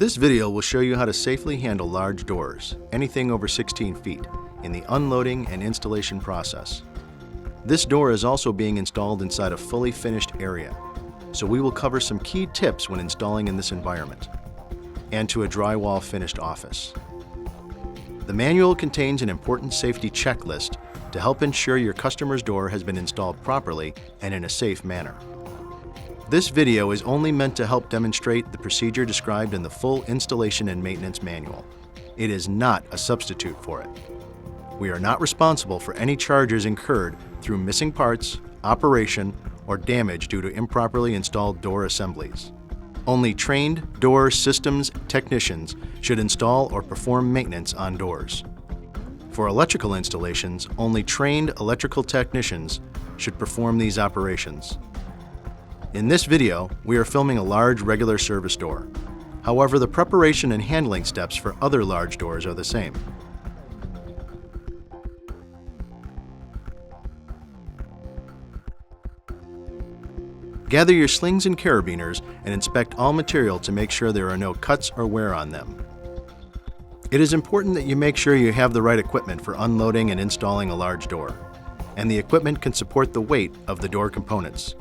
This video will show you how to safely handle large doors, anything over 16 feet, in the unloading and installation process. This door is also being installed inside a fully finished area, so we will cover some key tips when installing in this environment, and to a drywall finished office. The manual contains an important safety checklist to help ensure your customer's door has been installed properly and in a safe manner. This video is only meant to help demonstrate the procedure described in the full installation and maintenance manual. It is not a substitute for it. We are not responsible for any charges incurred through missing parts, operation, or damage due to improperly installed door assemblies. Only trained door systems technicians should install or perform maintenance on doors. For electrical installations, only trained electrical technicians should perform these operations. In this video, we are filming a large regular service door. However, the preparation and handling steps for other large doors are the same. Gather your slings and carabiners and inspect all material to make sure there are no cuts or wear on them. It is important that you make sure you have the right equipment for unloading and installing a large door, and the equipment can support the weight of the door components.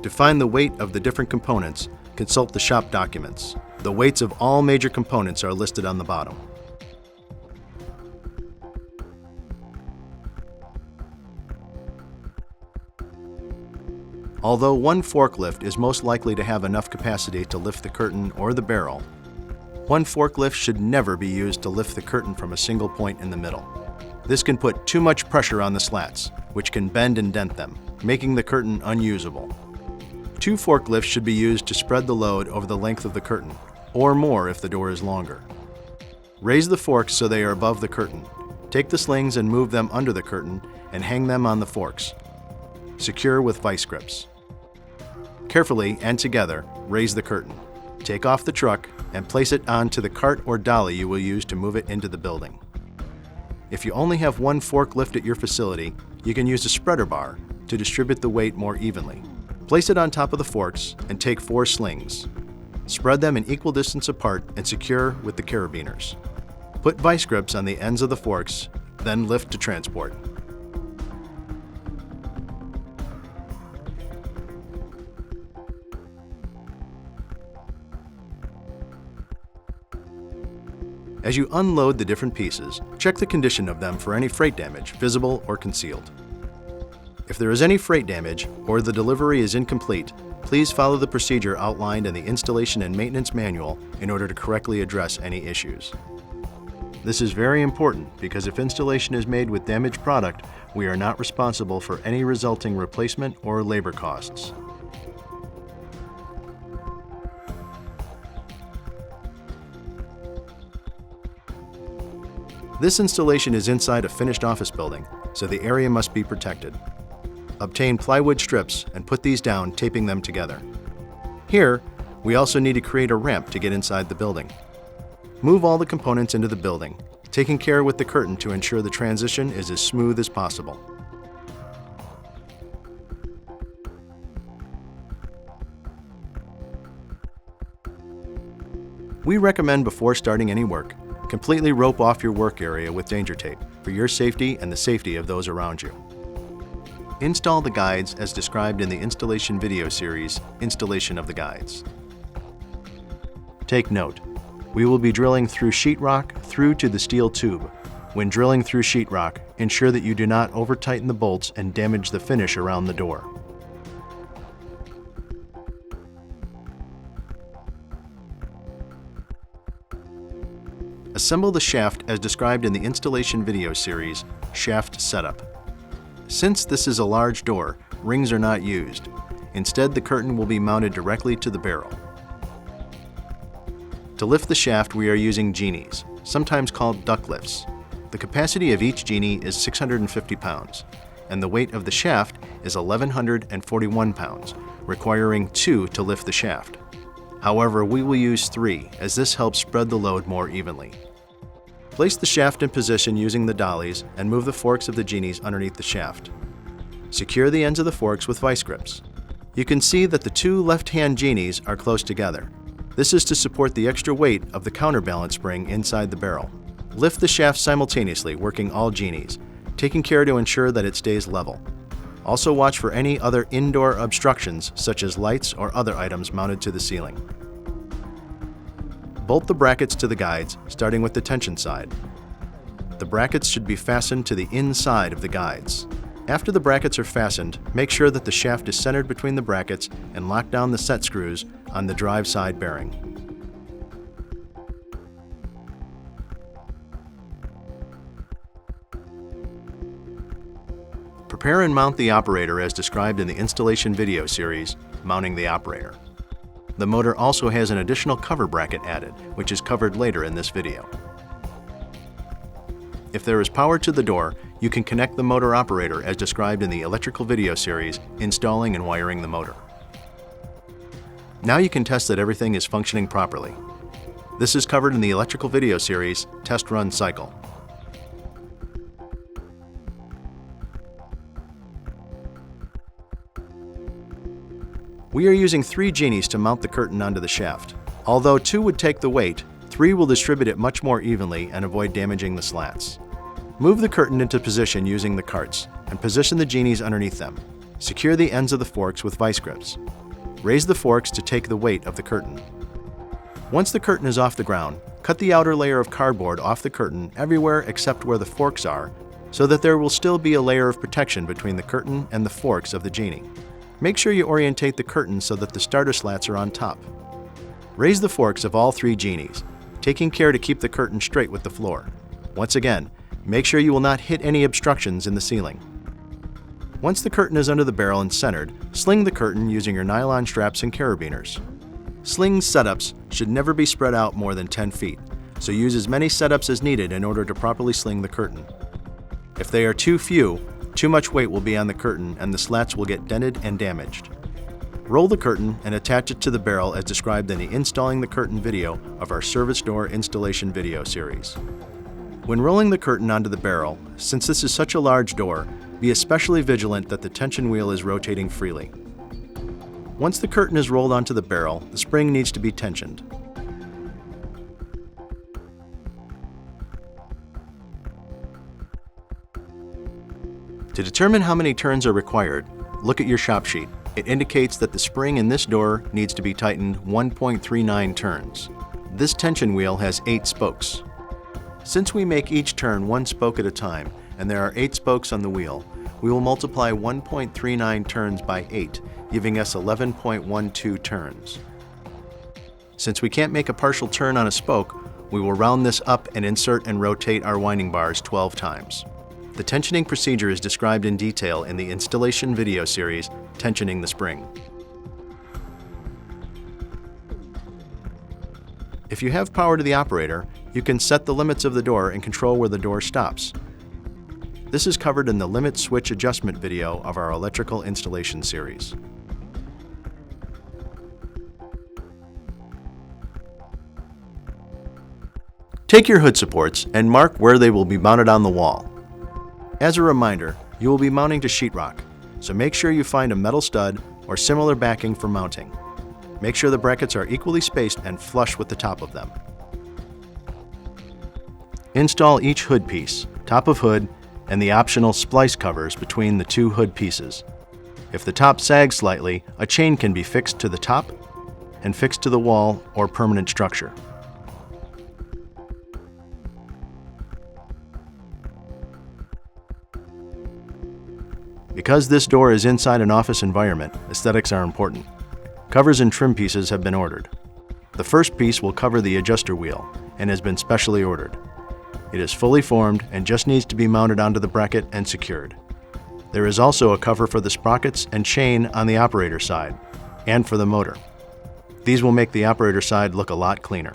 To find the weight of the different components, consult the shop documents. The weights of all major components are listed on the bottom. Although one forklift is most likely to have enough capacity to lift the curtain or the barrel, one forklift should never be used to lift the curtain from a single point in the middle. This can put too much pressure on the slats, which can bend and dent them, making the curtain unusable. Two forklifts should be used to spread the load over the length of the curtain, or more if the door is longer. Raise the forks so they are above the curtain. Take the slings and move them under the curtain and hang them on the forks. Secure with vice grips. Carefully and together, raise the curtain. Take off the truck and place it onto the cart or dolly you will use to move it into the building. If you only have one forklift at your facility, you can use a spreader bar to distribute the weight more evenly. Place it on top of the forks and take 4 slings. Spread them an equal distance apart and secure with the carabiners. Put vice grips on the ends of the forks, then lift to transport. As you unload the different pieces, check the condition of them for any freight damage, visible or concealed. If there is any freight damage or the delivery is incomplete, please follow the procedure outlined in the installation and maintenance manual in order to correctly address any issues. This is very important because if installation is made with damaged product, we are not responsible for any resulting replacement or labor costs. This installation is inside a finished office building, so the area must be protected. Obtain plywood strips and put these down, taping them together. Here, we also need to create a ramp to get inside the building. Move all the components into the building, taking care with the curtain to ensure the transition is as smooth as possible. We recommend before starting any work, completely rope off your work area with danger tape for your safety and the safety of those around you. Install the guides as described in the installation video series, Installation of the Guides. Take note, we will be drilling through sheetrock through to the steel tube. When drilling through sheetrock, ensure that you do not over-tighten the bolts and damage the finish around the door. Assemble the shaft as described in the installation video series, Shaft Setup. Since this is a large door, rings are not used. Instead, the curtain will be mounted directly to the barrel. To lift the shaft, we are using genies, sometimes called duck lifts. The capacity of each genie is 650 pounds, and the weight of the shaft is 1,141 pounds, requiring 2 to lift the shaft. However, we will use 3, as this helps spread the load more evenly. Place the shaft in position using the dollies and move the forks of the genies underneath the shaft. Secure the ends of the forks with vice grips. You can see that the 2 left-hand genies are close together. This is to support the extra weight of the counterbalance spring inside the barrel. Lift the shaft simultaneously, working all genies, taking care to ensure that it stays level. Also watch for any other indoor obstructions, such as lights or other items mounted to the ceiling. Bolt the brackets to the guides, starting with the tension side. The brackets should be fastened to the inside of the guides. After the brackets are fastened, make sure that the shaft is centered between the brackets and lock down the set screws on the drive side bearing. Prepare and mount the operator as described in the installation video series, Mounting the Operator. The motor also has an additional cover bracket added, which is covered later in this video. If there is power to the door, you can connect the motor operator as described in the electrical video series, Installing and Wiring the Motor. Now you can test that everything is functioning properly. This is covered in the electrical video series, Test Run Cycle. We are using 3 genies to mount the curtain onto the shaft. Although 2 would take the weight, 3 will distribute it much more evenly and avoid damaging the slats. Move the curtain into position using the carts and position the genies underneath them. Secure the ends of the forks with vice grips. Raise the forks to take the weight of the curtain. Once the curtain is off the ground, cut the outer layer of cardboard off the curtain everywhere except where the forks are, so that there will still be a layer of protection between the curtain and the forks of the genie. Make sure you orientate the curtain so that the starter slats are on top. Raise the forks of all 3 genies, taking care to keep the curtain straight with the floor. Once again, make sure you will not hit any obstructions in the ceiling. Once the curtain is under the barrel and centered, sling the curtain using your nylon straps and carabiners. Sling setups should never be spread out more than 10 feet, so use as many setups as needed in order to properly sling the curtain. If they are too few, too much weight will be on the curtain and the slats will get dented and damaged. Roll the curtain and attach it to the barrel as described in the Installing the Curtain video of our service door installation video series. When rolling the curtain onto the barrel, since this is such a large door, be especially vigilant that the tension wheel is rotating freely. Once the curtain is rolled onto the barrel, the spring needs to be tensioned. To determine how many turns are required, look at your shop sheet. It indicates that the spring in this door needs to be tightened 1.39 turns. This tension wheel has 8 spokes. Since we make each turn 1 spoke at a time, and there are 8 spokes on the wheel, we will multiply 1.39 turns by 8, giving us 11.12 turns. Since we can't make a partial turn on a spoke, we will round this up and insert and rotate our winding bars 12 times. The tensioning procedure is described in detail in the installation video series, Tensioning the Spring. If you have power to the operator, you can set the limits of the door and control where the door stops. This is covered in the limit switch adjustment video of our electrical installation series. Take your hood supports and mark where they will be mounted on the wall. As a reminder, you will be mounting to sheetrock, so make sure you find a metal stud or similar backing for mounting. Make sure the brackets are equally spaced and flush with the top of them. Install each hood piece, top of hood, and the optional splice covers between the 2 hood pieces. If the top sags slightly, a chain can be fixed to the top and fixed to the wall or permanent structure. Because this door is inside an office environment, aesthetics are important. Covers and trim pieces have been ordered. The first piece will cover the adjuster wheel and has been specially ordered. It is fully formed and just needs to be mounted onto the bracket and secured. There is also a cover for the sprockets and chain on the operator side and for the motor. These will make the operator side look a lot cleaner.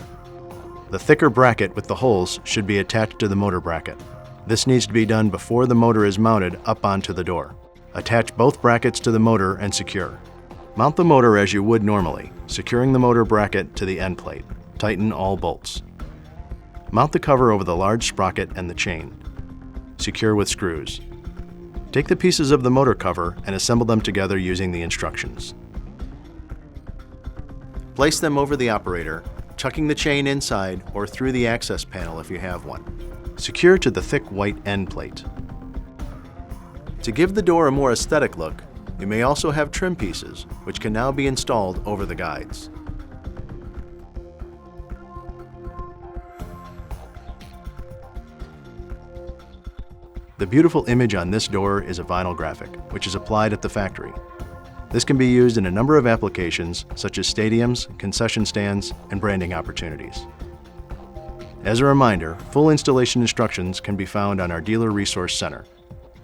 The thicker bracket with the holes should be attached to the motor bracket. This needs to be done before the motor is mounted up onto the door. Attach both brackets to the motor and secure. Mount the motor as you would normally, securing the motor bracket to the end plate. Tighten all bolts. Mount the cover over the large sprocket and the chain. Secure with screws. Take the pieces of the motor cover and assemble them together using the instructions. Place them over the operator, tucking the chain inside or through the access panel if you have one. Secure to the thick white end plate. To give the door a more aesthetic look, you may also have trim pieces, which can now be installed over the guides. The beautiful image on this door is a vinyl graphic, which is applied at the factory. This can be used in a number of applications, such as stadiums, concession stands, and branding opportunities. As a reminder, full installation instructions can be found on our Dealer Resource Center.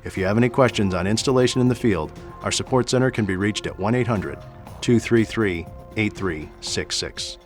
If you have any questions on installation in the field, our support center can be reached at 1-800-233-8366.